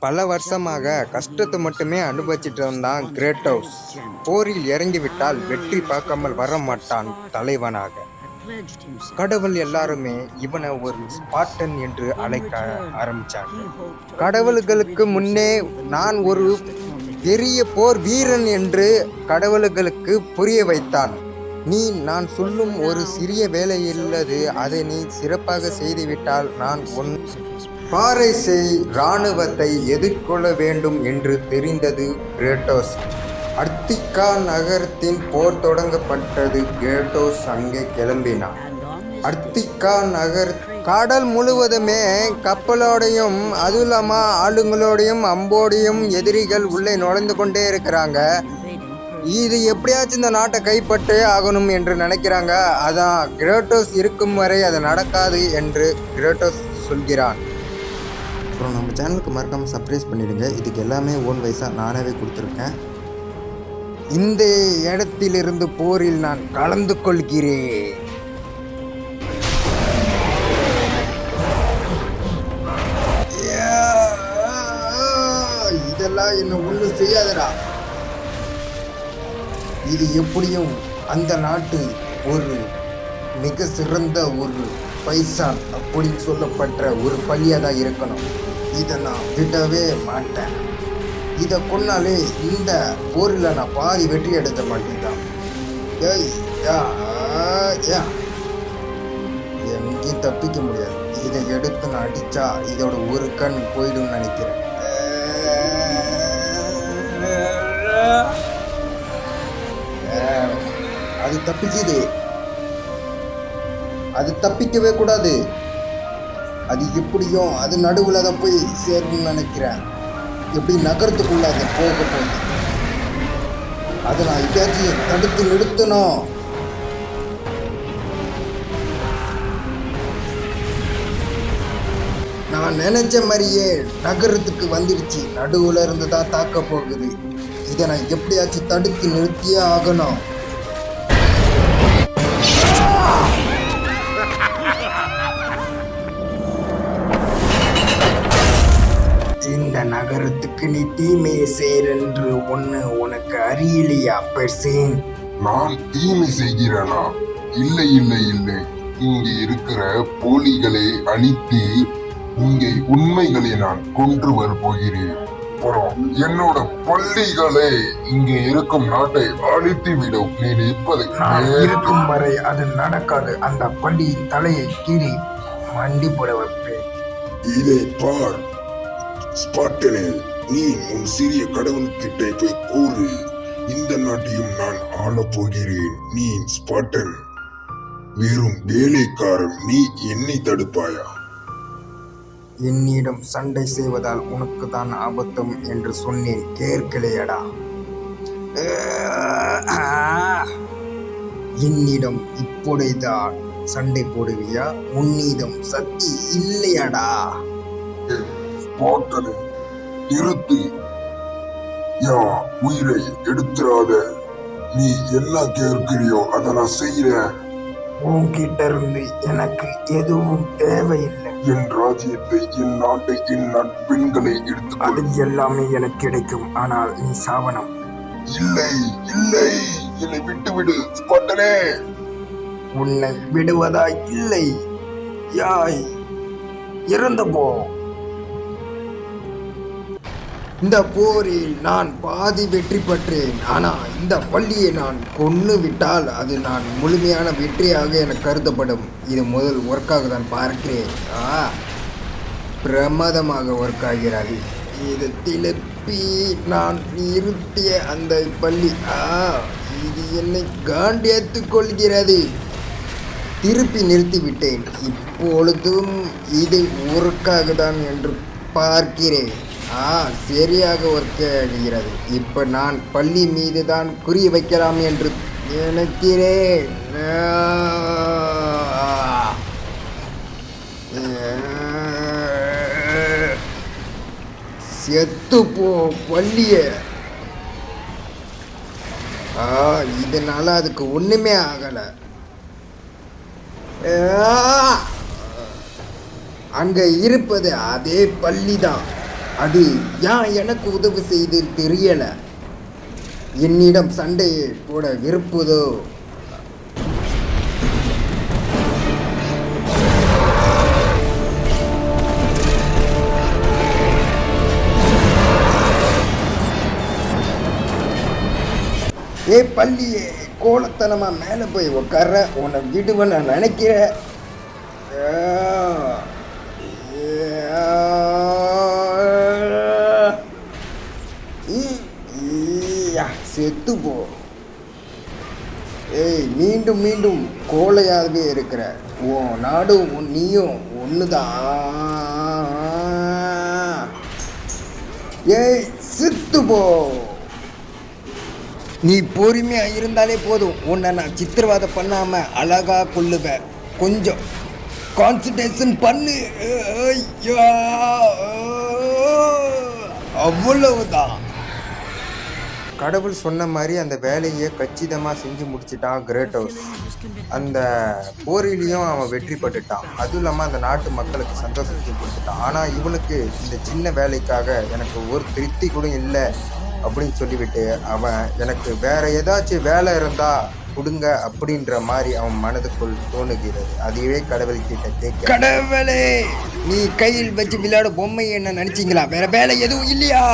பல வருஷமாக கஷ்டத்தை மட்டுமே அனுபவிச்சுட்டு இருந்தான் கிரேட்டோஸ். போரில் இறங்கிவிட்டால் வெற்றி பார்க்காமல் வர மாட்டான் தலைவனாக. கடவுள் எல்லாருமே இவனை ஒரு ஸ்பார்டன் என்று அழைக்க ஆரம்பிச்சாங்க. கடவுள்களுக்கு முன்னே நான் ஒரு பெரிய போர் வீரன் என்று கடவுள்களுக்கு புரிய வைத்தான். நீ நான் சொல்லும் ஒரு சிறிய வேலையுள்ளது, அதை நீ சிறப்பாக செய்துவிட்டால் நான் பாரிஸை இராணுவத்தை எதிர்கொள்ள வேண்டும் என்று தெரிந்தது கிரேட்டோஸ். அர்த்திகா நகரத்தின் போர் தொடங்கப்பட்டது. கிரேட்டோஸ் அங்கே கிளம்பினான். அர்த்திகா நகர் கடல் முழுவதுமே கப்பலோடையும் அதுவும் இல்லாமல் ஆளுங்களோடையும் அம்போடையும் எதிரிகள் உள்ளே நுழைந்து கொண்டே இருக்கிறாங்க. இது எப்படியாச்சும் இந்த நாட்டை கைப்பற்றே ஆகணும் என்று நினைக்கிறாங்க. அதான் கிரேட்டோஸ் இருக்கும் வரை அது நடக்காது என்று கிரேட்டோஸ் சொல்கிறான். அப்புறம் நம்ம சேனலுக்கு மறக்காமல் சப்ஸ்கிரைப் பண்ணிடுங்க. இதுக்கு எல்லாமே ஓன் வயசாக நானாகவே கொடுத்துருக்கேன். இந்த இடத்திலிருந்து போரில் நான் கலந்து கொள்கிறேன். இதெல்லாம் என்ன ஒன்றும் செய்யாதடா. இது எப்படியும் அந்த நாட்டு ஒரு மிக சிறந்த ஒரு பைசான் அப்படின்னு சொல்லப்பட்ட ஒரு பள்ளியாக தான் இருக்கணும். இதை நான் விடவே மாட்டேன். இதை கொன்னாலே இந்த போரில் நான் பாதி வெற்றி எடுத்த மாட்டேன். எங்கேயும் தப்பிக்க முடியாது. இதை எடுத்து நான் அடித்தா இதோட ஒரு கண் போயிடும் நினைக்கிறேன். அது தப்பிக்குது. அது தப்பிக்கவே கூடாது. அது எப்படியும் அது நடுவில் தான் போய் சேரணும்னு நினைக்கிறேன். எப்படி நகரத்துக்குள்ள அது போக போகுது. அதை நான் எப்பயாச்சும் தடுத்து நிறுத்தணும். நான் நினைச்ச மாதிரியே நகரத்துக்கு வந்துடுச்சு. நடுவில் இருந்து தான் தாக்க போகுது. இதை நான் எப்படியாச்சும் தடுத்து நிறுத்தியே ஆகணும். இந்த நகரத்துக்கு நீ தீமையை செய்யறென்று ஒன்று உனக்கு அறியலையா பெர்சேன்? நான் தீமை செய்கிறேனா? இல்லை இல்லை இல்லை. இங்கே இருக்கிற போலிகளை அழித்து இங்கே உண்மைகளை நான் கொன்று வரப்போகிறேன். அப்புறம் என்னோட பள்ளிகளை இங்கே இருக்கும் நாட்டை அழித்து விடும். நீ நிற்பதை இருக்கும் வரை அது நடக்காது. அந்த பள்ளியின் தலையை கீறி மண்டி போட வைப்பேன். இதை பார் ஸ்பார்டனே, நீ உன் சிறிய கடவுள்கிட்ட போய் கூறு, இந்த நாட்டையும் நான் ஆளப் போகிறேன். நீ ஸ்பார்டன் வெறும் வேலைக்காரன். நீ என்னை தடுப்பாயா? என்னிடம் சண்டை செய்வதால் உனக்கு தான் ஆபத்தும் என்று சொன்னேன். கேட்கலையடா. என்னிடம் இப்பொழுதுதான் சண்டை போடுவியா? உன்னிடம் சக்தி இல்லையடா. ஸ்பார்டனே, நிறுத்து. யா உயிரை எடுத்துறாத. நீ என்ன கேட்கிறியோ அதை நான் செய்யறேன். உன்கிட்ட இருந்து எனக்கு எதுவும் தேவையில்லை. என் ராஜ்யத்தை, என் நாட்டை, என் நட்பெண்களை எடுத்து அது எல்லாமே எனக்கு கிடைக்கும். ஆனால் நீ சாவனம். இல்லை இல்லை, என்னை விட்டுவிடு ஸ்பார்டனே. உன்னை விடுவதா இல்லை. யாய் இறந்து போ. இந்த போரில் நான் பாதி வெற்றி பெற்றேன். ஆனால் இந்த பள்ளியை நான் கொன்று விட்டால் அது நான் முழுமையான வெற்றியாக எனக்கு கருதப்படும். இது முதல் ஒர்க்காக தான் பார்க்கிறேன். பிரமாதமாக ஒர்க் ஆகிறது. இது திருப்பி நான் நிறுத்திய அந்த பள்ளி இது என்னை காண்டியத்துக் கொள்கிறது. திருப்பி நிறுத்திவிட்டேன். இப்பொழுதும் இது ஒர்க்காக தான் என்று பார்க்கிறேன். சரியாக ஒர்க் ஆகிறது. இப்போ நான் பள்ளி மீது தான் குறி வைக்கலாம் என்று நினைக்கிறேன். செத்து போ பள்ளிய. இதனால அதுக்கு ஒண்ணுமே ஆகல. அங்க இருப்பது அதே பள்ளி தான். அது ஏன் எனக்கு உதவி செய்து தெரியல. என்னிடம் சண்டை போட விருப்புதோ? பள்ளியே, கோலத்தனமா மேலே போய் உட்கார உன்னை விடுவேன் நான் நினைக்கிறேன். செத்து போ. மீண்டும் மீண்டும் கோழையாகவே இருக்கிற. உன் நாடும் நீயும் ஒண்ணுதான். செத்து போ. நீ பொறுமையா இருந்தாலே போதும். உன்னை நான் சித்திரவதை பண்ணாம அழகா கொள்ளுவேன். கொஞ்சம் கான்சன்ட்ரேஷன் பண்ணு. அவ்வளவுதான். கடவுள் சொன்ன மாதிரி அந்த வேலையை கச்சிதமாக செஞ்சு முடிச்சிட்டான் கிரேட்டோஸ். அந்த போரிலையும் அவன் வெற்றி பெற்றுட்டான். அதுவும் இல்லாமல் அந்த நாட்டு மக்களுக்கு சந்தோஷத்தை கொடுத்துட்டான். ஆனால் இவனுக்கு இந்த சின்ன வேலைக்காக எனக்கு ஒரு திருப்தி கூட இல்லை அப்படின்னு சொல்லிவிட்டு அவன் எனக்கு வேற ஏதாச்சும் வேலை இருந்தா கொடுங்க அப்படின்ற மாதிரி அவன் மனதுக்குள் தோணுகிறது. அதுவே கடவுள்கிட்ட கேட்க, கடவுளே, நீ கையில் வச்சு விளையாட பொம்மை என்ன நினைச்சீங்களா? வேற வேலை எதுவும் இல்லையா?